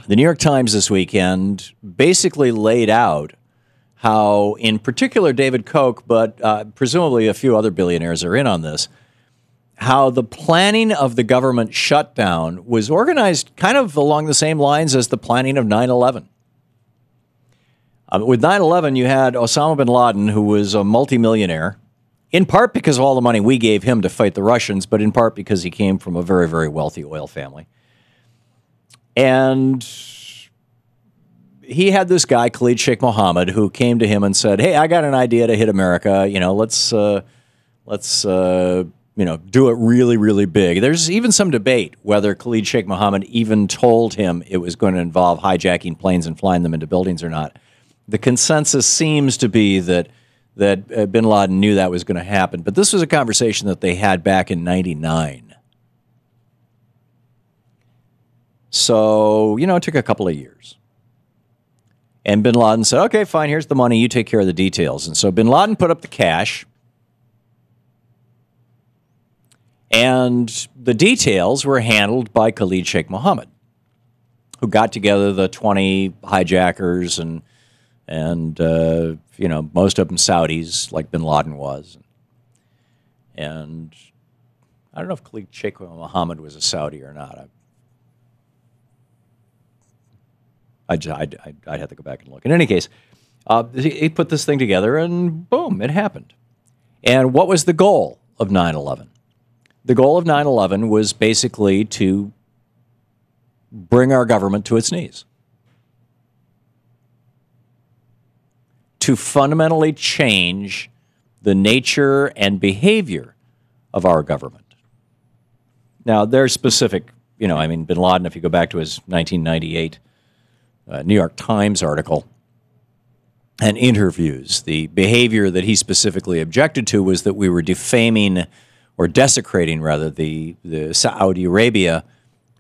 The New York Times this weekend basically laid out how, in particular, David Koch, but presumably a few other billionaires are in on this, how the planning of the government shutdown was organized kind of along the same lines as the planning of 9/11. With 9/11, you had Osama bin Laden, who was a multimillionaire, in part because of all the money we gave him to fight the Russians, but in part because he came from a very, very wealthy oil family. And he had this guy, Khalid Sheikh Mohammed, who came to him and said, "Hey, I got an idea to hit America. You know, let's do it really, really big." There's even some debate whether Khalid Sheikh Mohammed even told him it was going to involve hijacking planes and flying them into buildings or not. The consensus seems to be that bin Laden knew that was going to happen. But this was a conversation that they had back in '99. So, it took a couple of years. And bin Laden said, "Okay, fine, here's the money. You take care of the details." And so bin Laden put up the cash. And the details were handled by Khalid Sheikh Mohammed, who got together the 20 hijackers and most of them Saudis, like bin Laden was. And I don't know if Khalid Sheikh Mohammed was a Saudi or not. I'd have to go back and look. In any case, he put this thing together, and boom, it happened. And what was the goal of 9/11? The goal of 9/11 was basically to bring our government to its knees, to fundamentally change the nature and behavior of our government. Now, there's specific, bin Laden, if you go back to his 1998 New York Times article and interviews, the behavior that he specifically objected to was that we were defaming or desecrating, rather, the Saudi Arabia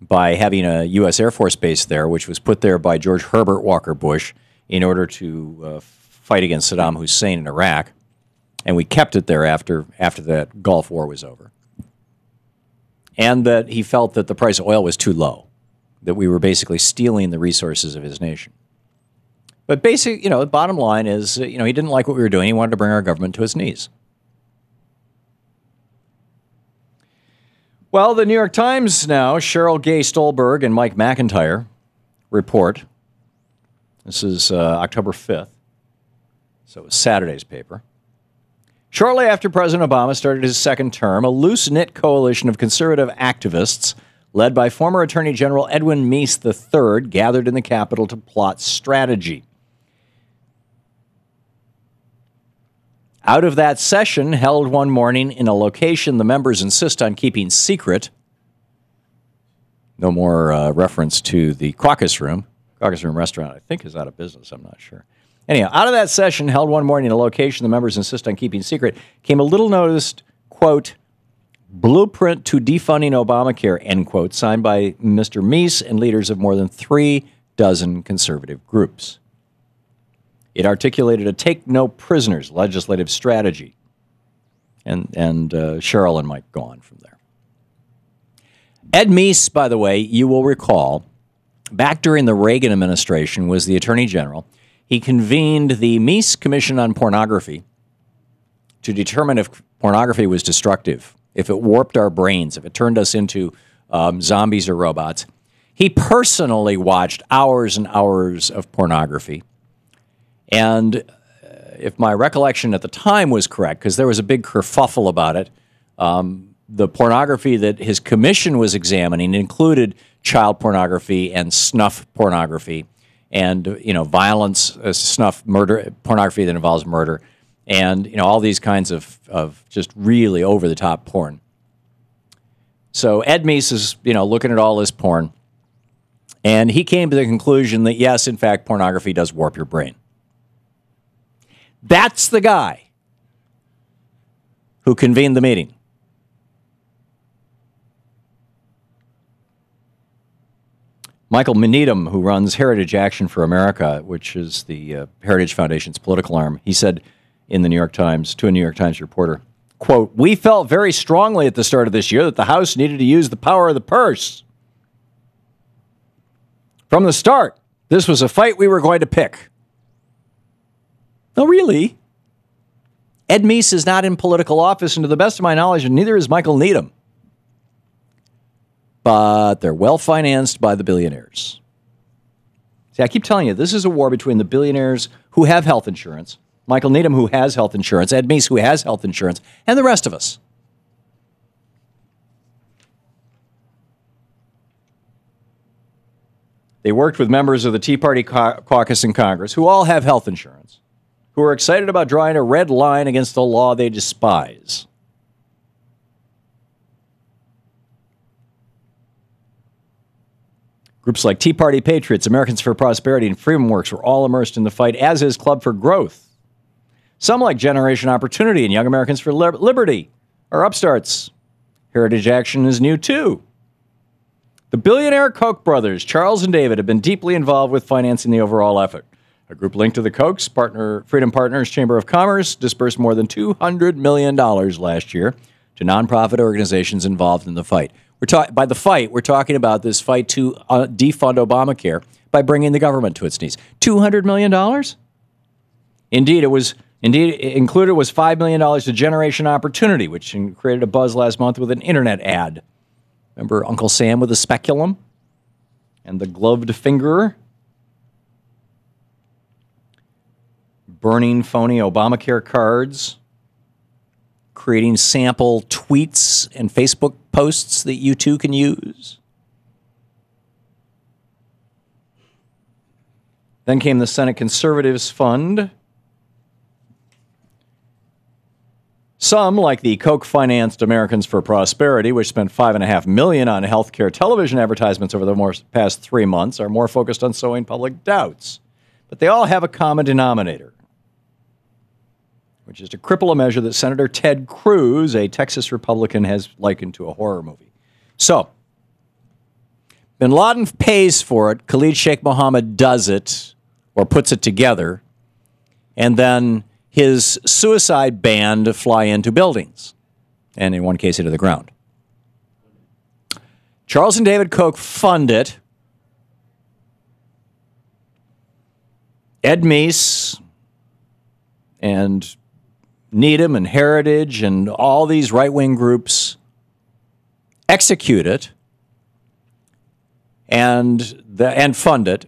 by having a U.S. Air Force base there, which was put there by George Herbert Walker Bush in order to fight against Saddam Hussein in Iraq. And we kept it there after that Gulf War was over. And that he felt that the price of oil was too low, that we were basically stealing the resources of his nation. But basically, the bottom line is, he didn't like what we were doing. He wanted to bring our government to its knees. Well, the New York Times now, Cheryl Gay Stolberg and Mike McIntyre report. This is October 5th, so it was Saturday's paper. Shortly after President Obama started his second term, a loose-knit coalition of conservative activists led by former Attorney General Edwin Meese III, gathered in the Capitol to plot strategy. Out of that session, held one morning in a location the members insist on keeping secret, no more reference to the Caucus Room restaurant, I think, is out of business, I'm not sure. Anyhow, out of that session, held one morning in a location the members insist on keeping secret, came a little-noticed, quote, blueprint to defunding Obamacare, end quote, signed by Mr. Meese and leaders of more than 36 conservative groups. It articulated a take-no-prisoners legislative strategy. And Cheryl and Mike go on from there. Ed Meese, by the way, you will recall, back during the Reagan administration, was the Attorney General. He convened the Meese Commission on Pornography to determine if pornography was destructive, if it warped our brains, if it turned us into zombies or robots. He personally watched hours and hours of pornography. And if my recollection at the time was correct, because there was a big kerfuffle about it, the pornography that his commission was examining included child pornography and snuff pornography and, violence, snuff, murder, pornography that involves murder, and, all these kinds of just really over-the-top porn. So Ed Meese is, looking at all this porn, and he came to the conclusion that, yes, in fact, pornography does warp your brain. That's the guy who convened the meeting. Michael Needham, who runs Heritage Action for America, which is the Heritage Foundation's political arm, he said in the New York Times, to a New York Times reporter, quote, "We felt very strongly at the start of this year that the House needed to use the power of the purse. From the start, this was a fight we were going to pick. No, really. Ed Meese is not in political office, and to the best of my knowledge, neither is Michael Needham. But they're well-financed by the billionaires. See, I keep telling you, this is a war between the billionaires who have health insurance, Michael Needham, who has health insurance, Ed Meese, who has health insurance, and the rest of us. They worked with members of the Tea Party caucus in Congress, who all have health insurance, who are excited about drawing a red line against the law they despise. Groups like Tea Party Patriots, Americans for Prosperity, and Freedom Works were all immersed in the fight, as is Club for Growth. Some, like Generation Opportunity and Young Americans for Liberty, are upstarts. Heritage Action is new, too. The billionaire Koch brothers, Charles and David, have been deeply involved with financing the overall effort. A group linked to the Kochs, Freedom Partners Chamber of Commerce, dispersed more than $200 million last year to nonprofit organizations involved in the fight. By the fight, we're talking about this fight to defund Obamacare by bringing the government to its knees. $200 million? Indeed, included was $5 million to Generation Opportunity, which created a buzz last month with an internet ad. Remember Uncle Sam with the speculum and the gloved finger? Burning phony Obamacare cards, creating sample tweets and Facebook posts that you too can use. Then came the Senate Conservatives Fund. Some, like the Koch-financed Americans for Prosperity, which spent $5.5 million on healthcare television advertisements over the past 3 months, are more focused on sowing public doubts. But they all have a common denominator, which is to cripple a measure that Senator Ted Cruz, a Texas Republican, has likened to a horror movie. So, bin Laden pays for it, Khalid Sheikh Mohammed does it, or puts it together, and then his suicide band fly into buildings, and in one case into the ground. Charles and David Koch fund it. Ed Meese and Needham and Heritage and all these right-wing groups execute it and fund it,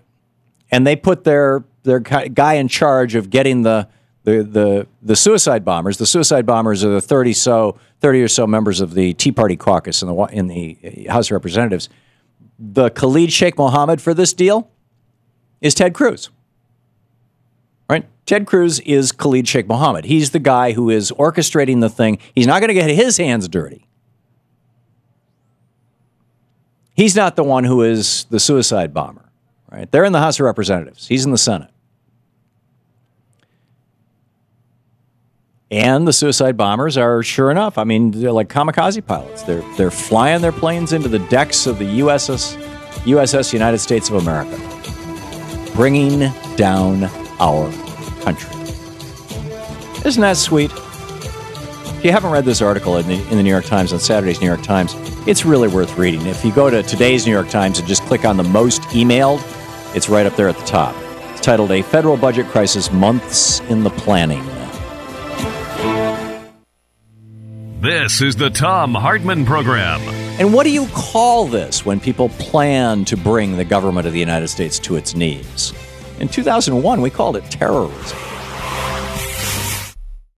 and they put their guy in charge of getting the suicide bombers. The suicide bombers are the 30 or so members of the Tea Party caucus in the House of Representatives. The Khalid Sheikh Mohammed for this deal is Ted Cruz. Right? Ted Cruz is Khalid Sheikh Mohammed. He's the guy who is orchestrating the thing. He's not going to get his hands dirty. He's not the one who is the suicide bomber. Right? They're in the House of Representatives. He's in the Senate. And the suicide bombers are, sure enough, I mean, they're like kamikaze pilots. They're flying their planes into the decks of the USS United States of America, bringing down our country. Isn't that sweet? If you haven't read this article in the New York Times, on Saturday's New York Times, it's really worth reading. If you go to today's New York Times and just click on the most emailed, it's right up there at the top. It's titled, "A Federal Budget Crisis Months in the Planning." This is the Thom Hartmann Program. And what do you call this when people plan to bring the government of the United States to its knees? In 2001, we called it terrorism.